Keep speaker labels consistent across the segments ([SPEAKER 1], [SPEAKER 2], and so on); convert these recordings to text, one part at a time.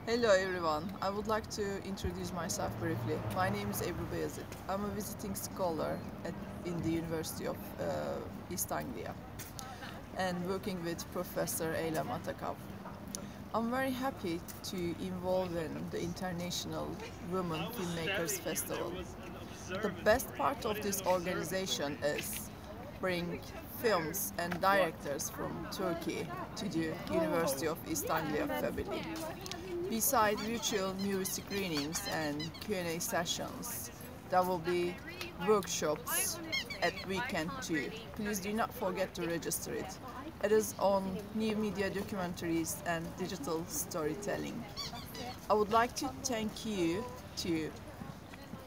[SPEAKER 1] Hello everyone, I would like to introduce myself briefly. My name is Ebru Beyazıt. I'm a visiting scholar in the University of East Anglia and working with Professor Eylem Atakav. I'm very happy to involve in the International Women Filmmakers Festival. The best part of this organization is bring films and directors from Turkey to the University of East Anglia family. Besides virtual movie screenings and Q&A sessions, there will be workshops at weekend too. Please do not forget to register it. It is on new media documentaries and digital storytelling. I would like to thank you to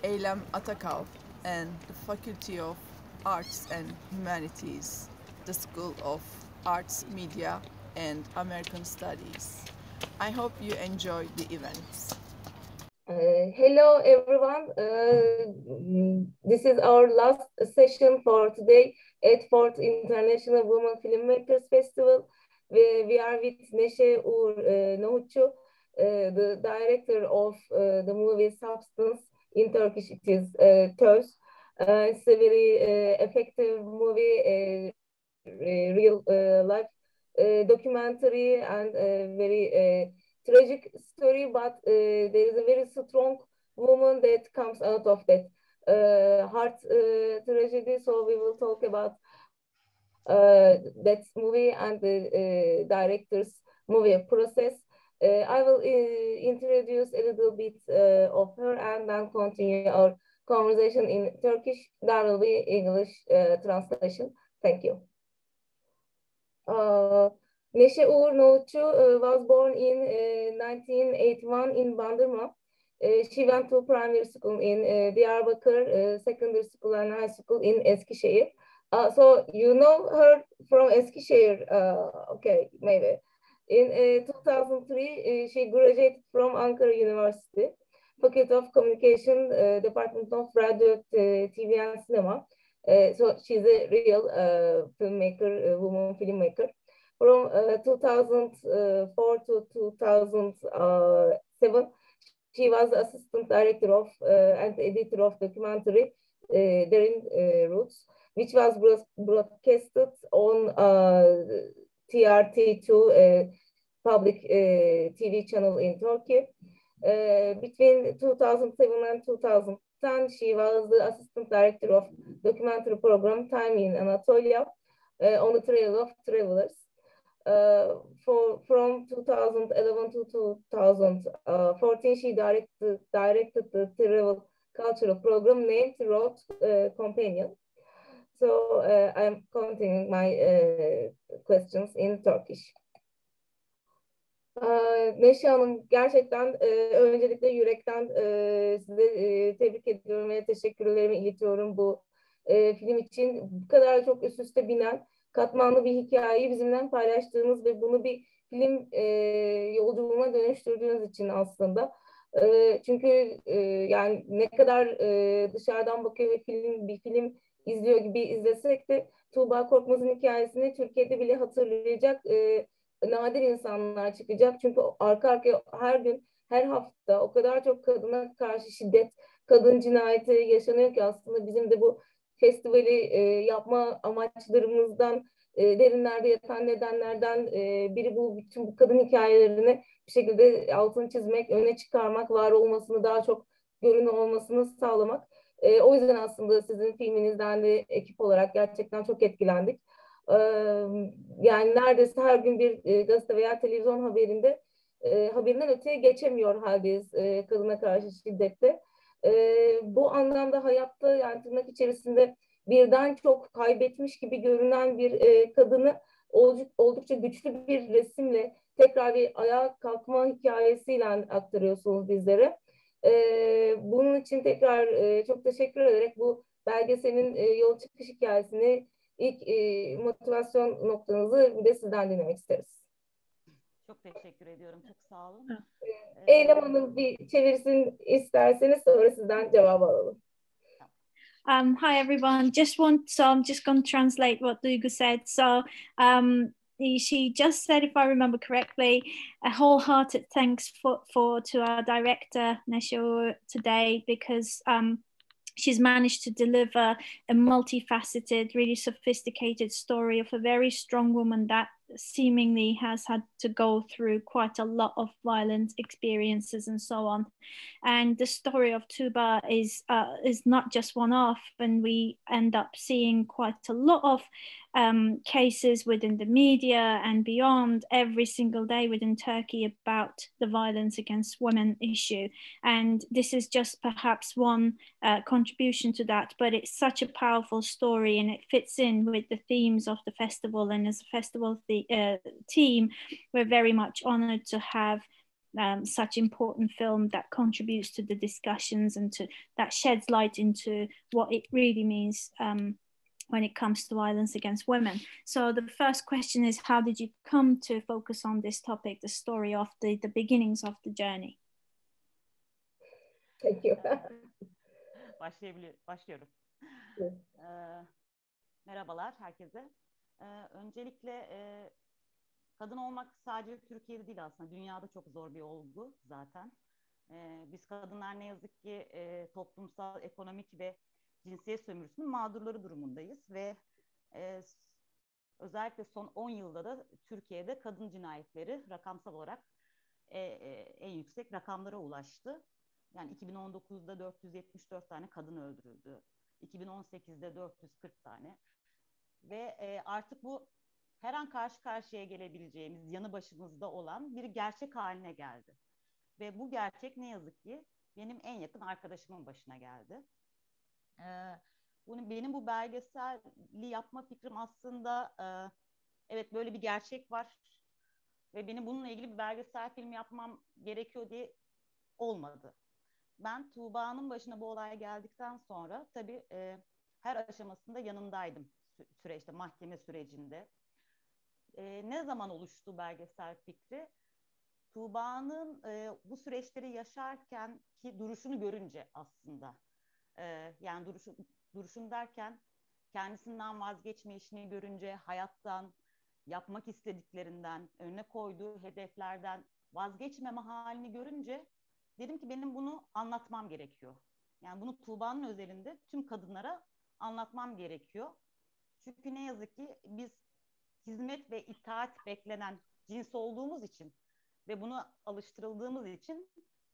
[SPEAKER 1] Eylem Atakav and the Faculty of Arts and Humanities, the School of Arts, Media and American Studies. I hope you enjoy the events.
[SPEAKER 2] Hello, everyone. This is our last session for today at Fourth International Women Filmmakers Festival. We are with Neşe Uğur Nohutçu, the director of the movie Substance. In Turkish, it is Töz. It's a very effective movie, real life documentary, and very tragic story, but there is a very strong woman that comes out of that heart tragedy. So we will talk about that movie and the director's movie process. I will introduce a little bit of her and then continue our conversation in Turkish. There will be English translation. Thank you. Neşe Uğur Nohutçu was born in 1981 in Bandırma. She went to primary school in Diyarbakır, secondary school and high school in Eskişehir. So you know her from Eskişehir, okay, maybe. In 2003, she graduated from Ankara University, Faculty of Communication, Department of Radio, TV and Cinema. So she's a real filmmaker, woman filmmaker. From 2004 to 2007, she was assistant director of and editor of documentary Derin Roots, which was broadcasted on TRT2 public TV channel in Turkey. Between 2007 and 2010, she was the assistant director of documentary program Time in Anatolia on the Trail of Travelers. From 2011 to 2014, she directed the travel cultural program named Road Companion. So I'm continuing my questions in Turkish. Neşe Hanım, gerçekten öncelikle yürekten size tebrik ediyorum ve teşekkürlerimi iletiyorum bu film için. Bu kadar çok üst üste binen katmanlı bir hikayeyi bizimle paylaştığınız ve bunu bir film yolculuğuna dönüştürdüğünüz için aslında. Çünkü yani ne kadar dışarıdan bakıyor ve bir film izliyor gibi izlesek de Tuğba Korkmaz'ın hikayesini Türkiye'de bile hatırlayacak nadir insanlar çıkacak. Çünkü arka arkaya her gün, her hafta o kadar çok kadına karşı şiddet, kadın cinayeti yaşanıyor ki aslında bizim de bu festivali yapma amaçlarımızdan derinlerde yatan nedenlerden biri bu, bütün bu kadın hikayelerini bir şekilde altını çizmek, öne çıkarmak, var olmasını, daha çok görünür olmasını sağlamak. O yüzden aslında sizin filminizden de ekip olarak gerçekten çok etkilendik. Yani neredeyse her gün bir gazete veya televizyon haberinde haberinden öteye geçemiyor haldeyiz kadına karşı şiddette. Bu anlamda hayatta, yani tırnak içerisinde birden çok kaybetmiş gibi görünen bir kadını oldukça güçlü bir resimle tekrar bir ayağa kalkma hikayesiyle aktarıyorsunuz bizlere. Bunun için tekrar çok teşekkür ederek bu belgeselin yol çıkış hikayesini, ilk motivasyon noktanızı bir de sizden dinlemek isteriz.
[SPEAKER 3] Çok teşekkür ediyorum. Çok sağ olun.
[SPEAKER 2] Eylem Hanım bir çevirsin isterseniz, sonra sizden cevabı alalım.
[SPEAKER 4] Hi everyone. I'm just going to translate what Duygu said. So she just said, if I remember correctly, a wholehearted thanks to our director Nesho today, because she's managed to deliver a multifaceted, really sophisticated story of a very strong woman that seemingly has had to go through quite a lot of violent experiences and so on. And the story of Tuba is not just one-off, and we end up seeing quite a lot of cases within the media and beyond every single day within Turkey about the violence against women issue. And this is just perhaps one contribution to that, but it's such a powerful story, and it fits in with the themes of the festival. And as a festival team, we're very much honored to have such important film that contributes to the discussions and that sheds light into what it really means when it comes to violence against women. So the first question is, how did you come to focus on this topic, the story of the beginnings of the journey?
[SPEAKER 2] Thank you.
[SPEAKER 3] Başlıyorum. Merhabalar herkese. Öncelikle kadın olmak sadece Türkiye'de değil, aslında dünyada çok zor bir olgu zaten. Biz kadınlar ne yazık ki toplumsal, ekonomik ve cinsiyet sömürüsünün mağdurları durumundayız ve özellikle son 10 yılda da Türkiye'de kadın cinayetleri rakamsal olarak en yüksek rakamlara ulaştı. Yani 2019'da 474 tane kadın öldürüldü. 2018'de 440 tane. Ve artık bu her an karşı karşıya gelebileceğimiz, yanı başımızda olan bir gerçek haline geldi. Ve bu gerçek ne yazık ki benim en yakın arkadaşımın başına geldi. Benim bu belgeseli yapma fikrim aslında evet, böyle bir gerçek var ve benim bununla ilgili bir belgesel film yapmam gerekiyor diye olmadı. Ben Tuğba'nın başına bu olay geldikten sonra tabii her aşamasında yanındaydım süreçte, mahkeme sürecinde. Ne zaman oluştu belgesel fikri? Tuğba'nın bu süreçleri yaşarken ki duruşunu görünce aslında. Yani duruşun derken kendisinden vazgeçmeyişini görünce, hayattan, yapmak istediklerinden, önüne koyduğu hedeflerden vazgeçmeme halini görünce dedim ki benim bunu anlatmam gerekiyor. Yani bunu Tuğba'nın özelinde tüm kadınlara anlatmam gerekiyor. Çünkü ne yazık ki biz hizmet ve itaat beklenen cins olduğumuz için ve buna alıştırıldığımız için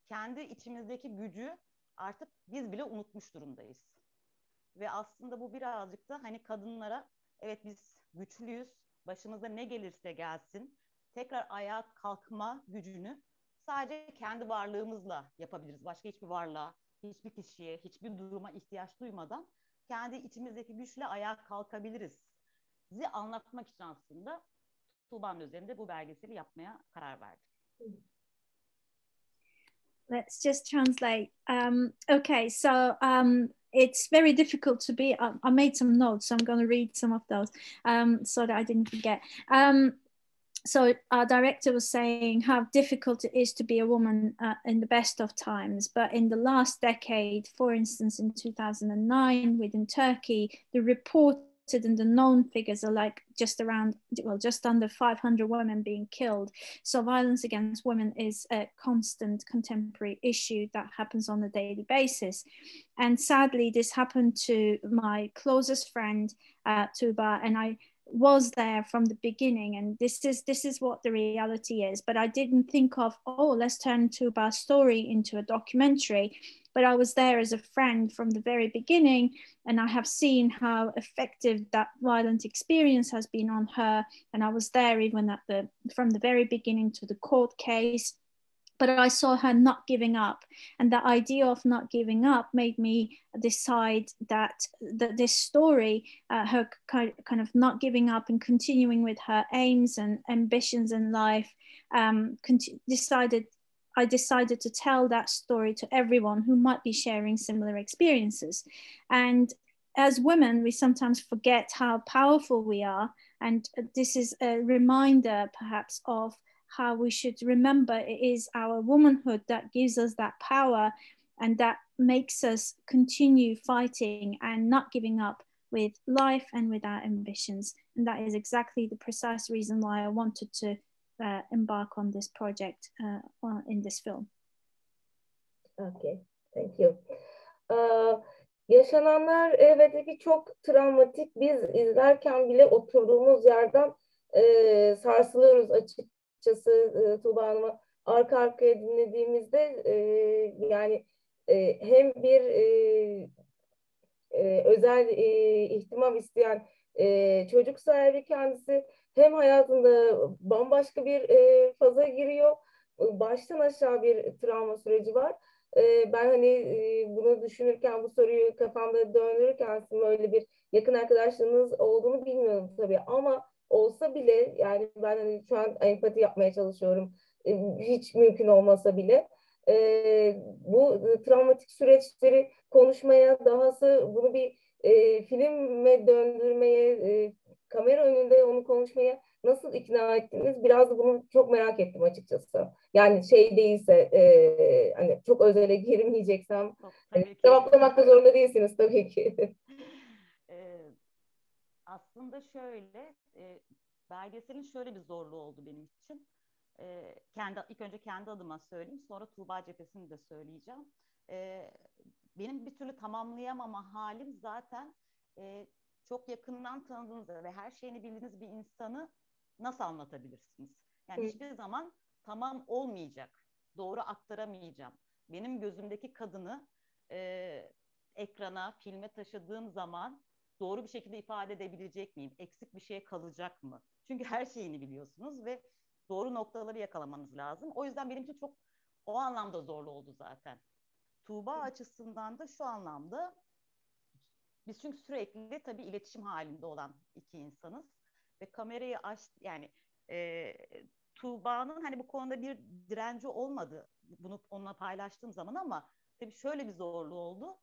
[SPEAKER 3] kendi içimizdeki gücü artık biz bile unutmuş durumdayız. Ve aslında bu birazcık da hani kadınlara, evet biz güçlüyüz, başımıza ne gelirse gelsin, tekrar ayağa kalkma gücünü sadece kendi varlığımızla yapabiliriz. Başka hiçbir varlığa, hiçbir kişiye, hiçbir duruma ihtiyaç duymadan kendi içimizdeki güçle ayağa kalkabiliriz. Sizi anlatmak için aslında Tuğba'nın üzerinde bu belgeseli yapmaya karar verdim.
[SPEAKER 4] Let's just translate. Okay, so it's very difficult to be, I made some notes, so I'm going to read some of those so that I didn't forget. So our director was saying how difficult it is to be a woman in the best of times. But in the last decade, for instance, in 2009 within Turkey, the reported and the known figures are like just under 500 women being killed. So violence against women is a constant contemporary issue that happens on a daily basis. And sadly, this happened to my closest friend, Tuba, and I was there from the beginning, and this is what the reality is. But I didn't think of, let's turn Tuba's story into a documentary. But I was there as a friend from the very beginning, and I have seen how effective that violent experience has been on her. And I was there even from the very beginning to the court case. But I saw her not giving up, and the idea of not giving up made me decide that this story, her kind of not giving up and continuing with her aims and ambitions in life, I decided to tell that story to everyone who might be sharing similar experiences. And as women, we sometimes forget how powerful we are, and this is a reminder perhaps of how we should remember it is our womanhood that gives us that power and that makes us continue fighting and not giving up, with life and with our ambitions. And that is exactly the precise reason why I wanted to embark on this project in this film.
[SPEAKER 2] Okay, thank you. Yaşananlar evet ki çok travmatik. Biz izlerken bile oturduğumuz yerden sarsılıyoruz açıkçası. Tuğba Hanım'ı arka arkaya dinlediğimizde yani hem bir özel ihtimam isteyen çocuk sahibi kendisi, hem hayatında bambaşka bir faza giriyor. Baştan aşağı bir travma süreci var. Ben hani bunu düşünürken, bu soruyu kafamda döndürürken sizin öyle bir yakın arkadaşlığınız olduğunu bilmiyorum tabii, ama olsa bile yani ben hani şu an empati yapmaya çalışıyorum. Hiç mümkün olmasa bile. Bu travmatik süreçleri konuşmaya, dahası bunu bir filme döndürmeye, kamera önünde onu konuşmaya nasıl ikna ettiniz? Biraz da bunu çok merak ettim açıkçası. Yani şey değilse, hani çok özele girmeyeceksem, hani cevaplamak da zorunda değilsiniz tabii ki.
[SPEAKER 3] Aslında şöyle, belgeselin şöyle bir zorluğu oldu benim için. İlk önce kendi adıma söyleyeyim, sonra Tuğba cephesini de söyleyeceğim. Benim bir türlü tamamlayamama halim zaten çok yakından tanıdığınızda ve her şeyini bildiğiniz bir insanı nasıl anlatabilirsiniz? Yani hiçbir zaman tamam olmayacak, doğru aktaramayacağım. Benim gözümdeki kadını ekrana, filme taşıdığım zaman doğru bir şekilde ifade edebilecek miyim? Eksik bir şey kalacak mı? Çünkü her şeyini biliyorsunuz ve doğru noktaları yakalamanız lazım. O yüzden benim için çok o anlamda zorlu oldu zaten. Tuğba açısından da şu anlamda, biz çünkü sürekli tabii iletişim halinde olan iki insanız ve kamerayı yani Tuğba'nın hani bu konuda bir direnci olmadı bunu onunla paylaştığım zaman, ama tabii şöyle bir zorluğu oldu.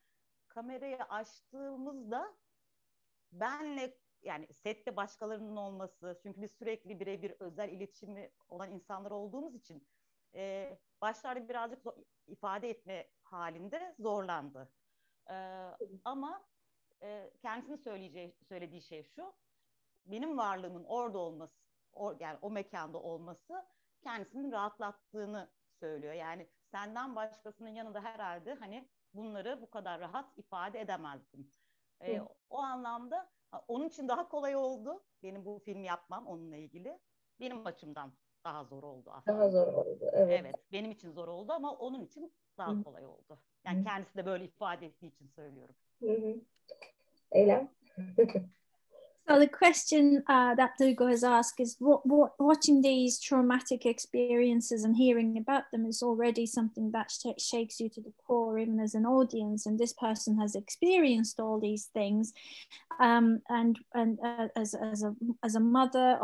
[SPEAKER 3] Kamerayı açtığımızda benle, yani sette başkalarının olması, çünkü biz sürekli birebir özel iletişimi olan insanlar olduğumuz için başlarda birazcık ifade etme halinde zorlandı. Ama kendisinin söylediği şey şu: benim varlığımın orada olması, yani o mekanda olması kendisinin rahatlattığını söylüyor. Yani senden başkasının yanında herhalde hani bunları bu kadar rahat ifade edemezdim. O anlamda onun için daha kolay oldu benim bu filmi yapmam onunla ilgili. Benim açımdan daha zor oldu aslında.
[SPEAKER 2] Daha zor oldu, evet.
[SPEAKER 3] Evet, benim için zor oldu ama onun için daha kolay oldu. Yani kendisi de böyle ifade ettiği için söylüyorum.
[SPEAKER 2] Eylem?
[SPEAKER 4] So the question that Duygu has asked is, watching these traumatic experiences and hearing about them is already something that shakes you to the core, even as an audience. And this person has experienced all these things, and as a mother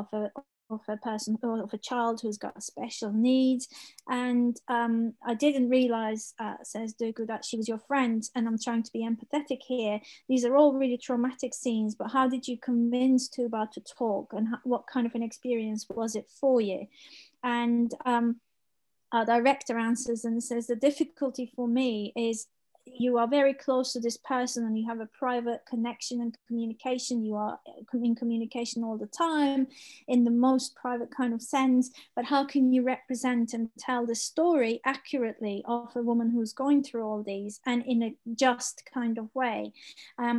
[SPEAKER 4] of a person, or of a child who's got special needs. And I didn't realize, says Duygu, that she was your friend, and I'm trying to be empathetic here. These are all really traumatic scenes, but how did you convince Tuğba to talk, and what kind of an experience was it for you? And our director answers and says, the difficulty for me is you are very close to this person and you have a private connection and communication. You are in communication all the time in the most private kind of sense, but how can you represent and tell the story accurately of a woman who's going through all these and in a just kind of way?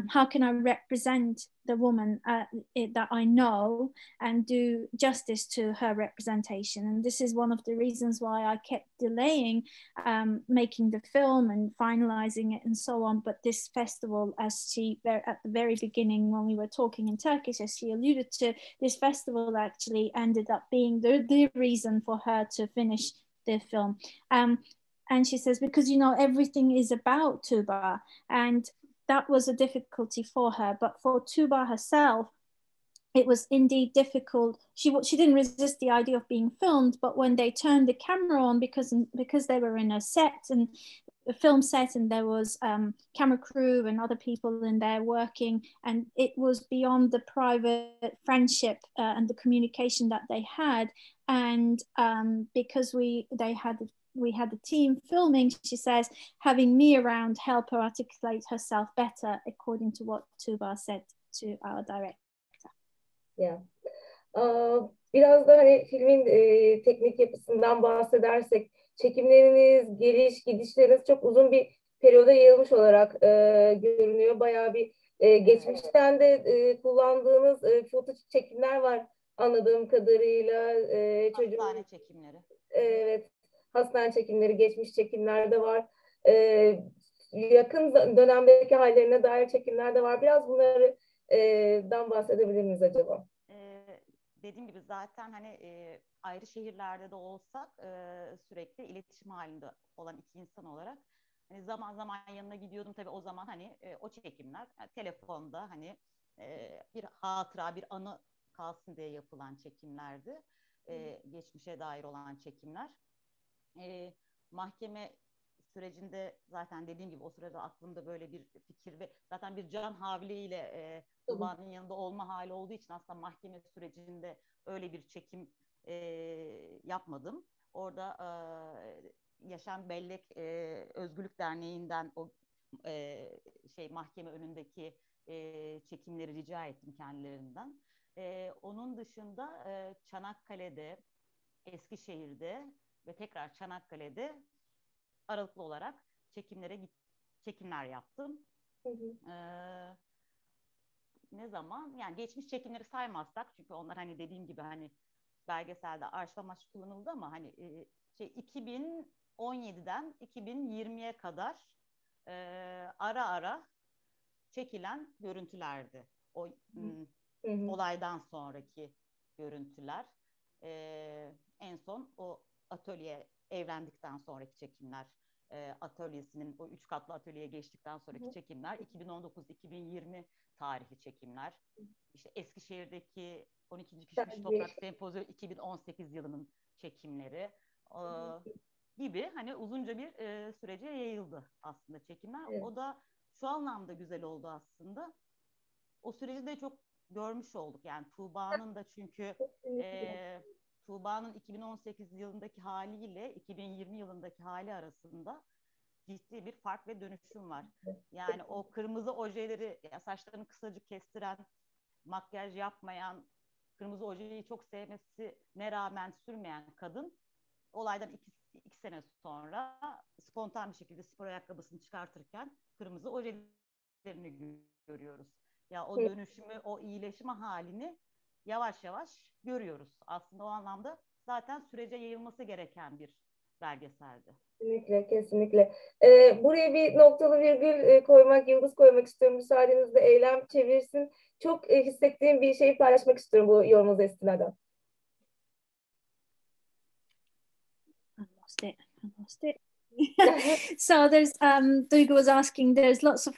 [SPEAKER 4] How can I represent the woman that I know and do justice to her representation? And this is one of the reasons why I kept delaying making the film and finalizing it and so on. But this festival, as she at the very beginning when we were talking in Turkish, as she alluded to, this festival actually ended up being the reason for her to finish the film. And she says, because you know everything is about Tuğba, and that was a difficulty for her. But for Tuğba herself, it was indeed difficult. She didn't resist the idea of being filmed, but when they turned the camera on, because they were in a set and a film set, and there was camera crew and other people in there working, and it was beyond the private friendship and the communication that they had. And because we had the team filming, she says, having me around helped her articulate herself better, according to what Tuğba said to our director.
[SPEAKER 2] Yeah. Biraz da hani filmin teknik yapısından bahsedersek, çekimleriniz, geliş gidişleriniz çok uzun bir periyoda yayılmış olarak görünüyor. Bayağı bir geçmişten de kullandığınız foto çekimler var anladığım kadarıyla.
[SPEAKER 3] Hastane çekimleri.
[SPEAKER 2] Evet, hastane çekimleri, geçmiş çekimler de var. Yakın dönemdeki hallerine dair çekimler de var. Biraz bunları dan bahsedebilir miyiz acaba?
[SPEAKER 3] Dediğim gibi zaten hani ayrı şehirlerde de olsak sürekli iletişim halinde olan iki insan olarak hani zaman zaman yanına gidiyordum. Tabii o zaman hani o çekimler yani telefonda hani bir hatıra, bir anı kalsın diye yapılan çekimlerdi. Geçmişe dair olan çekimler. Mahkeme sürecinde zaten dediğim gibi o sırada aklımda böyle bir fikir ve zaten bir can havliyle Tuğba'nın yanında olma hali olduğu için aslında mahkeme sürecinde öyle bir çekim yapmadım. Orada Yaşam Bellek Özgürlük Derneği'nden o mahkeme önündeki çekimleri rica ettim kendilerinden. Onun dışında Çanakkale'de, Eskişehir'de ve tekrar Çanakkale'de aralıklı olarak çekimler yaptım. Ne zaman? Yani geçmiş çekimleri saymazsak çünkü onlar hani dediğim gibi hani belgeselde arşiv amaçlı kullanıldı ama hani 2017'den 2020'ye kadar ara ara çekilen görüntülerdi. O olaydan sonraki görüntüler. En son o atölye evlendikten sonraki çekimler, atölyesinin o 3 katlı atölyeye geçtikten sonraki çekimler, 2019-2020 tarihli çekimler. İşte Eskişehir'deki 12. Pişmiş Toprak Sempozyumu 2018 yılının çekimleri gibi hani uzunca bir sürece yayıldı aslında çekimler. Evet. O da şu anlamda güzel oldu aslında. O süreci de çok görmüş olduk. Yani Tuğba'nın da çünkü Tuğba'nın 2018 yılındaki haliyle 2020 yılındaki hali arasında ciddi bir fark ve dönüşüm var. Yani o kırmızı ojeleri, saçlarını kısacık kestiren, makyaj yapmayan, kırmızı ojeyi çok sevmesine rağmen sürmeyen kadın olaydan iki sene sonra spontan bir şekilde spor ayakkabısını çıkartırken kırmızı ojelerini görüyoruz. Ya o dönüşümü, o iyileşme halini yavaş yavaş görüyoruz. Aslında o anlamda zaten sürece yayılması gereken bir belgeseldi.
[SPEAKER 2] Kesinlikle, kesinlikle. Buraya bir noktalı virgül koymak, yıldız koymak istiyorum. Müsaadenizle Eylem çevirsin. Çok hissettiğim bir şeyi paylaşmak istiyorum bu yorumunuz istinaden.
[SPEAKER 4] I lost it. So there's Duygu was asking, there's lots of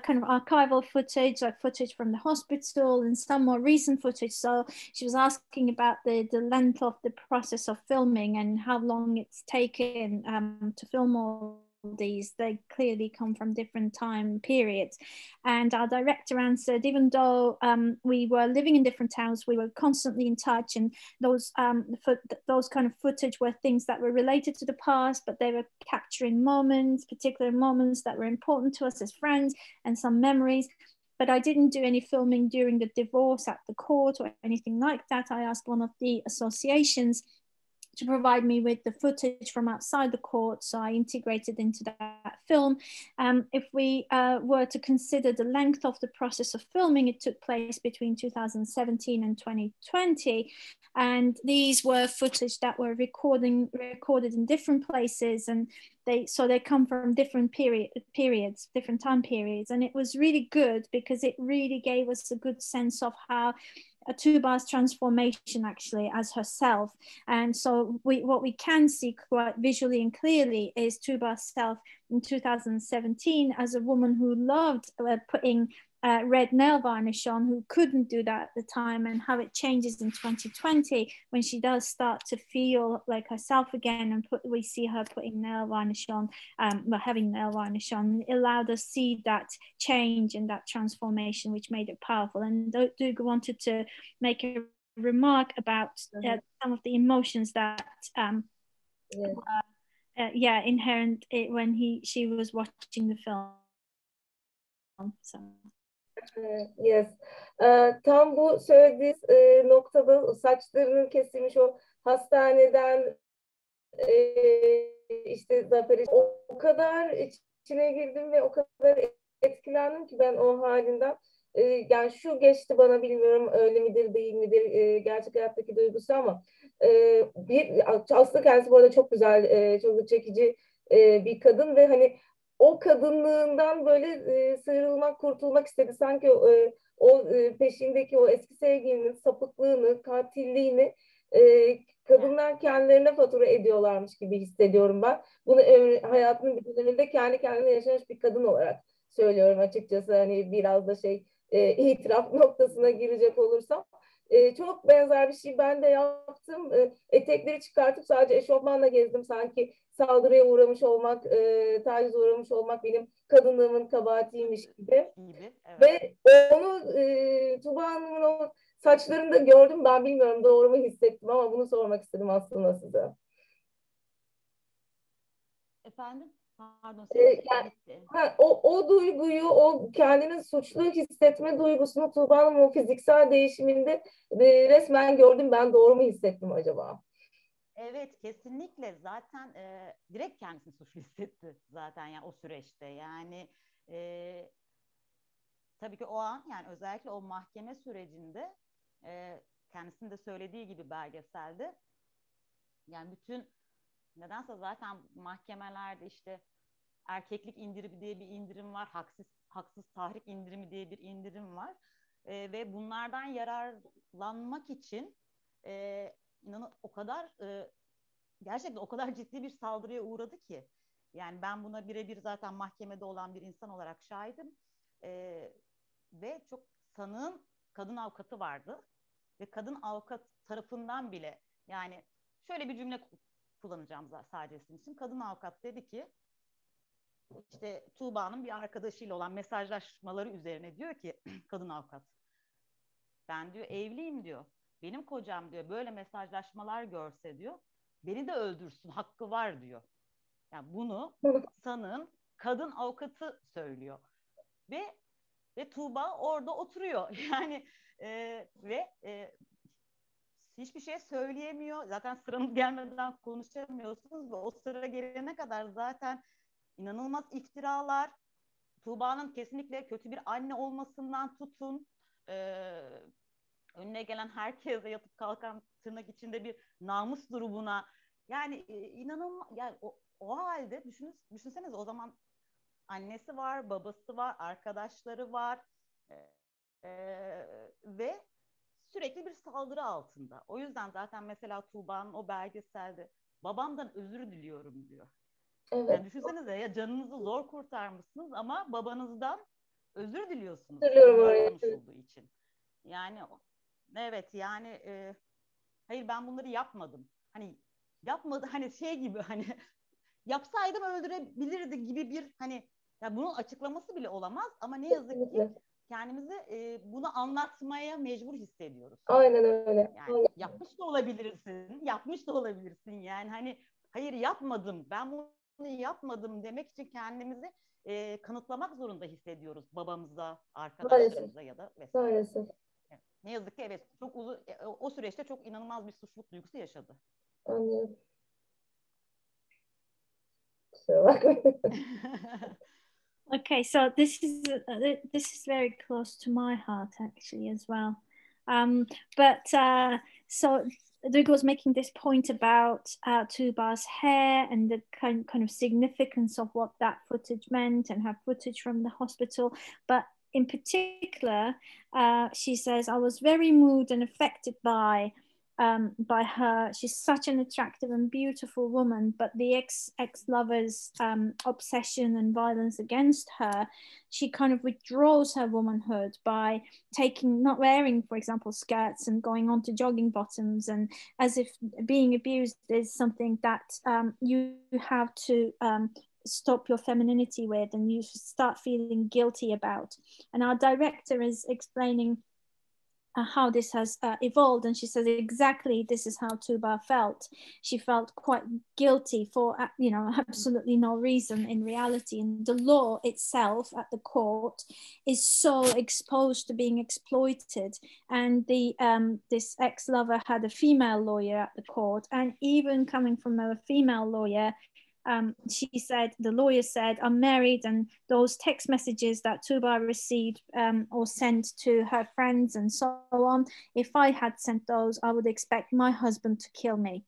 [SPEAKER 4] kind of archival footage, like footage from the hospital and some more recent footage. So she was asking about the length of the process of filming and how long it's taken to film all these. They clearly come from different time periods. And our director answered, even though we were living in different towns, we were constantly in touch, and those kind of footage were things that were related to the past, but they were capturing moments, particular moments that were important to us as friends, and some memories. But I didn't do any filming during the divorce at the court or anything like that. I asked one of the associations to provide me with the footage from outside the court, so I integrated into that film. If we were to consider the length of the process of filming, it took place between 2017 and 2020, and these were footage that were recorded in different places, and they come from different periods, different time periods, and it was really good because it really gave us a good sense of how Tuğba's transformation actually as herself. And so what we can see quite visually and clearly is Tuğba's self in 2017 as a woman who loved putting red nail varnish on, who couldn't do that at the time, and how it changes in 2020 when she does start to feel like herself again, and we see her putting nail varnish on, having nail varnish on. It allowed us to see that change and that transformation, which made it powerful. And Duygu wanted to make a remark about some of the emotions that inherent when she was watching the film. So.
[SPEAKER 2] Yes. Tam bu söylediğiniz noktada saçlarının kesilmiş o hastaneden işte Zafer'e o kadar içine girdim ve o kadar etkilendim ki ben o halinden. Yani şu geçti bana, bilmiyorum öyle midir değil midir gerçek hayattaki duygusu ama aslında kendisi bu arada çok güzel, çok da çekici bir kadın ve hani o kadınlığından böyle sıyrılmak, kurtulmak istedi. Sanki peşindeki o eski sevgilinin sapıklığını, katilliğini kadınlar kendilerine fatura ediyorlarmış gibi hissediyorum ben. Bunu hayatının bir döneminde kendi kendine yaşamış bir kadın olarak söylüyorum açıkçası. Hani biraz da itiraf noktasına girecek olursam. Çok benzer bir şey ben de yaptım. Etekleri çıkartıp sadece eşofmanla gezdim. Sanki saldırıya uğramış olmak, tacize uğramış olmak benim kadınlığımın kabahatiymiş gibi. Evet. Ve onu Tuba Hanım'ın o saçlarında gördüm. Ben bilmiyorum doğru mu hissettim ama bunu sormak istedim aslında size.
[SPEAKER 3] Efendim? Pardon.
[SPEAKER 2] O duyguyu, o kendini suçlu hissetme duygusunu Tuğba Hanım'ın o fiziksel değişiminde resmen gördüm. Ben doğru mu hissettim acaba?
[SPEAKER 3] Evet, kesinlikle. Zaten direkt kendisini suçlu hissetti zaten yani o süreçte. Yani tabii ki o an, yani özellikle o mahkeme sürecinde kendisinin de söylediği gibi belgeselde, yani bütün nedense zaten mahkemelerde işte erkeklik indirimi diye bir indirim var, haksız tahrik indirimi diye bir indirim var ve bunlardan yararlanmak için inanın o kadar gerçekten o kadar ciddi bir saldırıya uğradı ki, yani ben buna birebir zaten mahkemede olan bir insan olarak şahidim ve çok sanığın kadın avukatı vardı ve kadın avukat tarafından bile, yani şöyle bir cümle kullanacağım sadece sizin için. Kadın avukat dedi ki, işte Tuğba'nın bir arkadaşıyla olan mesajlaşmaları üzerine diyor ki kadın avukat, ben diyor evliyim diyor, benim kocam diyor böyle mesajlaşmalar görse diyor beni de öldürsün, hakkı var diyor. Yani bunu sanığın kadın avukatı söylüyor ve Tuğba orada oturuyor yani hiçbir şey söyleyemiyor. Zaten sıranız gelmeden konuşamıyorsunuz ve o sıra gelene kadar zaten inanılmaz iftiralar, Tuğba'nın kesinlikle kötü bir anne olmasından tutun, önüne gelen herkese yatıp kalkan tırnak içinde bir namus durumuna, yani inanılmaz, yani o halde düşünsenize, o zaman annesi var, babası var, arkadaşları var ve sürekli bir saldırı altında. O yüzden zaten mesela Tuğba'nın o belgeselde babamdan özür diliyorum diyor.
[SPEAKER 2] Evet.
[SPEAKER 3] Yani düşünsenize, ya canınızı zor kurtarmışsınız ama babanızdan özür diliyorsunuz. Konuşulduğu için. Yani evet, yani hayır ben bunları yapmadım. Hani yapmadı, hani şey gibi, hani yapsaydım öldürebilirdi gibi bir, hani ya bunun açıklaması bile olamaz ama ne yazık ki kendimizi bunu anlatmaya mecbur hissediyoruz.
[SPEAKER 2] Aynen öyle.
[SPEAKER 3] Yani
[SPEAKER 2] Aynen.
[SPEAKER 3] yapmış da olabilirsin yani, hani hayır yapmadım, ben bunu yapmadım demek için kendimizi kanıtlamak zorunda hissediyoruz babamıza, arkadaşlarımıza ya da vesaire.
[SPEAKER 2] Maalesef.
[SPEAKER 3] Ne yazık ki evet, çok uzun o süreçte çok inanılmaz bir suçluluk duygusu yaşadı.
[SPEAKER 2] Anlıyorum.
[SPEAKER 4] Okay, so this is very close to my heart actually as well. So Duygu was making this point about Tuğba's hair and the kind of significance of what that footage meant, and her footage from the hospital. But in particular, she says, I was very moved and affected by her. She's such an attractive and beautiful woman, but the ex-lover's obsession and violence against her, she kind of withdraws her womanhood by not wearing, for example, skirts and going on to jogging bottoms, and as if being abused is something that you have to stop your femininity with, and you start feeling guilty about. And our director is explaining how this has evolved, and she says exactly this is how Tuba felt. She felt quite guilty for absolutely no reason in reality, and the law itself at the court is so exposed to being exploited. And the this ex-lover had a female lawyer at the court, and even coming from a female lawyer, the lawyer said, I'm married, and those text messages that Tuba received or sent to her friends and so on, if I had sent those, I would expect my husband to kill me.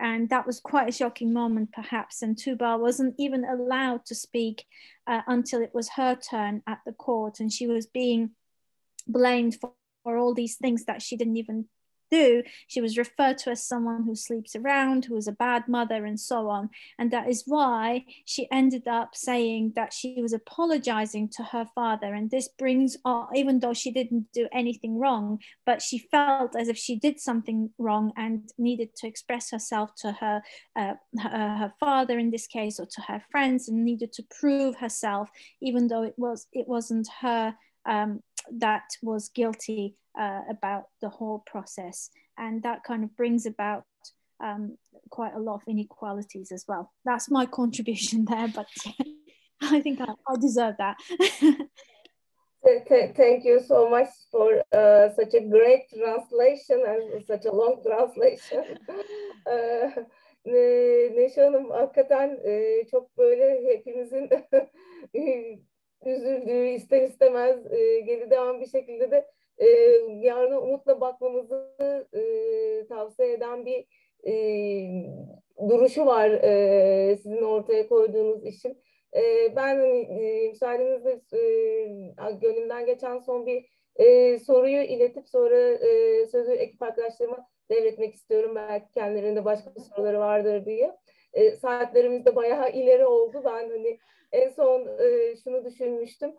[SPEAKER 4] And that was quite a shocking moment, perhaps. And Tuba wasn't even allowed to speak until it was her turn at the court, and she was being blamed for all these things that she didn't even do. She was referred to as someone who sleeps around, who is a bad mother, and so on. And that is why she ended up saying that she was apologizing to her father. And this brings on, even though she didn't do anything wrong, but she felt as if she did something wrong and needed to express herself to her father in this case, or to her friends, and needed to prove herself, even though it wasn't her that was guilty about the whole process. And that kind of brings about quite a lot of inequalities as well. That's my contribution there, but I think I deserve that.
[SPEAKER 2] Thank you so much for such a great translation and such a long translation. Neşe Hanım, hakikaten çok böyle hepimizin üzüldüğü, ister istemez geri devam bir şekilde de yarına umutla bakmamızı tavsiye eden bir duruşu var sizin ortaya koyduğunuz işin. Ben müsaadenizle gönlümden geçen son bir soruyu iletip sonra sözü ekip arkadaşlarıma devretmek istiyorum. Belki kendilerinde başka soruları vardır diye. Saatlerimiz de bayağı ileri oldu. Ben hani en son şunu düşünmüştüm.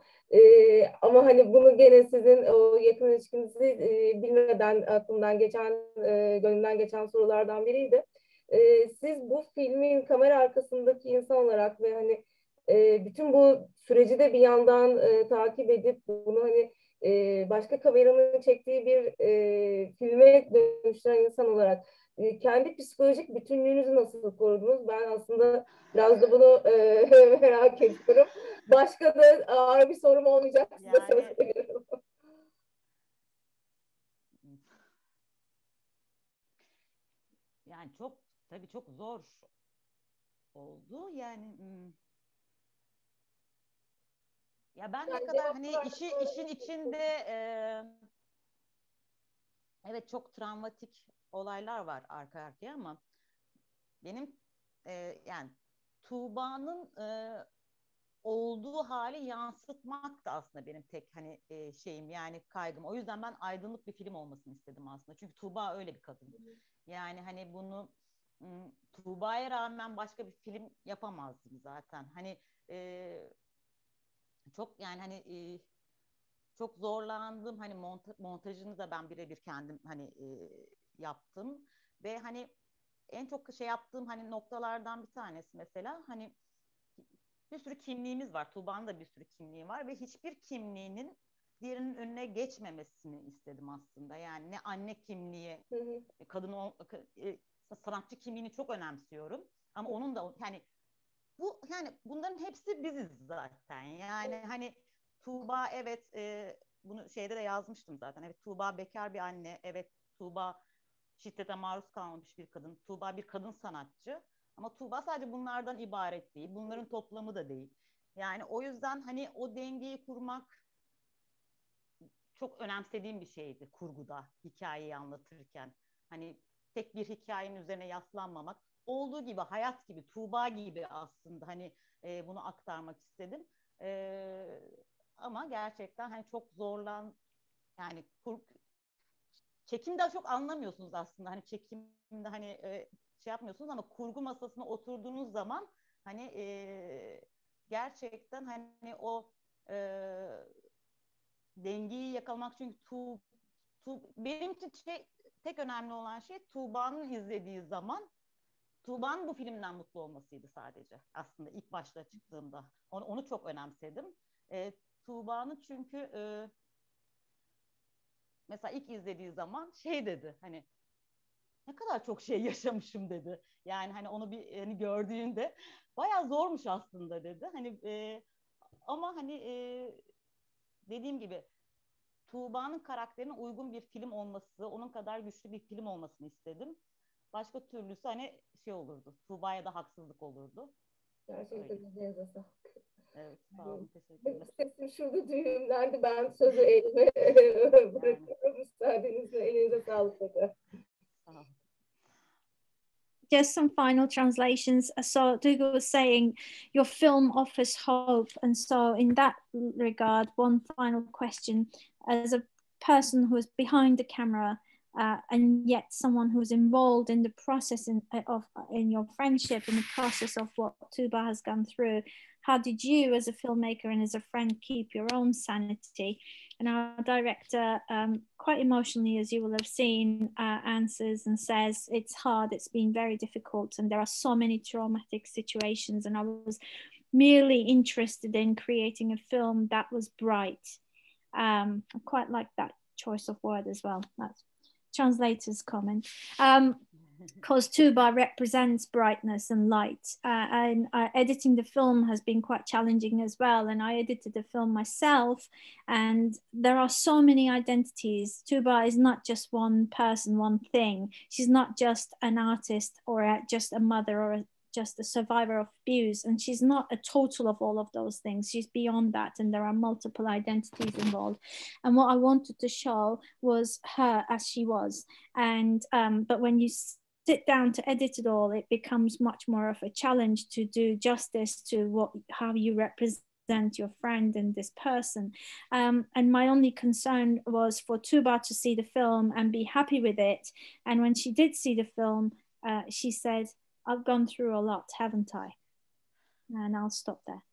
[SPEAKER 2] Ama hani bunu gene sizin o yakın ilişkinizi bilmeden aklımdan geçen, gönlümden geçen sorulardan biriydi. Siz bu filmin kamera arkasındaki insan olarak ve hani bütün bu süreci de bir yandan takip edip bunu hani başka kameranın çektiği bir filme dönüştüren insan olarak kendi psikolojik bütünlüğünüzü nasıl korudunuz? Ben aslında biraz da bunu merak ediyorum. Başka da ağır bir sorum olmayacak. Size söz veriyorum.
[SPEAKER 3] Yani tabii çok zor oldu. Yani ya ben ne kadar hani işin içinde evet çok travmatik olaylar var arka arkaya, ama benim yani Tuğba'nın olduğu hali yansıtmak da aslında benim tek hani şeyim, yani kaygım. O yüzden ben aydınlık bir film olmasını istedim aslında. Çünkü Tuğba öyle bir kadın. Yani hani bunu Tuğba'ya rağmen başka bir film yapamazdım zaten. Hani çok yani hani çok zorlandım. Hani montajını da ben birebir kendim hani yaptım ve hani en çok şey yaptığım hani noktalardan bir tanesi mesela hani bir sürü kimliğimiz var. Tuğba'nın da bir sürü kimliği var ve hiçbir kimliğinin diğerinin önüne geçmemesini istedim aslında. Yani ne anne kimliği, kadın sanatçı kimliğini çok önemsiyorum. Ama onun da yani bunların hepsi biziz zaten. Yani hani Tuğba evet bunu şeyde de yazmıştım zaten. Evet, Tuğba bekar bir anne. Evet, Tuğba şiddete maruz kalmamış bir kadın. Tuğba bir kadın sanatçı. Ama Tuğba sadece bunlardan ibaret değil. Bunların toplamı da değil. Yani o yüzden hani o dengeyi kurmak çok önemsediğim bir şeydi kurguda, hikayeyi anlatırken. Hani tek bir hikayenin üzerine yaslanmamak, olduğu gibi, hayat gibi, Tuğba gibi aslında hani bunu aktarmak istedim. Ama gerçekten hani çok yani çekimde çok anlamıyorsunuz aslında. Hani çekimde hani şey yapmıyorsunuz, ama kurgu masasına oturduğunuz zaman hani gerçekten hani o dengeyi yakalamak, çünkü benim için tek önemli olan şey Tuğba'nın izlediği zaman Tuğba'nın bu filmden mutlu olmasıydı sadece aslında ilk başta çıktığımda. Onu çok önemsedim. Tuğba'nın çünkü mesela ilk izlediği zaman şey dedi, hani ne kadar çok şey yaşamışım dedi. Yani hani onu bir hani gördüğünde bayağı zormuş aslında dedi. Hani ama hani dediğim gibi Tuğba'nın karakterine uygun bir film olması, onun kadar güçlü bir film olmasını istedim. Başka türlüsü hani şey olurdu. Tuğba'ya da haksızlık olurdu.
[SPEAKER 2] Gerçekten
[SPEAKER 3] Öyle.
[SPEAKER 2] elinize sağlık.
[SPEAKER 3] Evet, sağ olun, teşekkürler.
[SPEAKER 2] Sesim şurada düğümlendi. Ben sözü elime
[SPEAKER 3] Yani
[SPEAKER 2] bırakıyorum. Müsaadenizle elinize sağlık tekrar.
[SPEAKER 3] sağ olun.
[SPEAKER 4] Just some final translations. So Dougal was saying your film offers hope, and so in that regard, one final question: as a person who is behind the camera, and yet someone who is involved in the process in your friendship, in the process of what Tuba has gone through, how did you, as a filmmaker and as a friend, keep your own sanity? And our director, quite emotionally, as you will have seen, answers and says, it's hard, it's been very difficult, and there are so many traumatic situations. And I was merely interested in creating a film that was bright. I quite like that choice of word as well. That's translator's comment. Because Tuba represents brightness and light, and editing the film has been quite challenging as well. And I edited the film myself, and there are so many identities. Tuba is not just one person, one thing. She's not just an artist or just a mother or just a survivor of abuse, and she's not a total of all of those things. She's beyond that, and there are multiple identities involved. And what I wanted to show was her as she was. And but when you sit down to edit it all, it becomes much more of a challenge to do justice to how you represent your friend and this person. And my only concern was for Tuba to see the film and be happy with it. And when she did see the film, she said, I've gone through a lot, haven't I? And I'll stop there.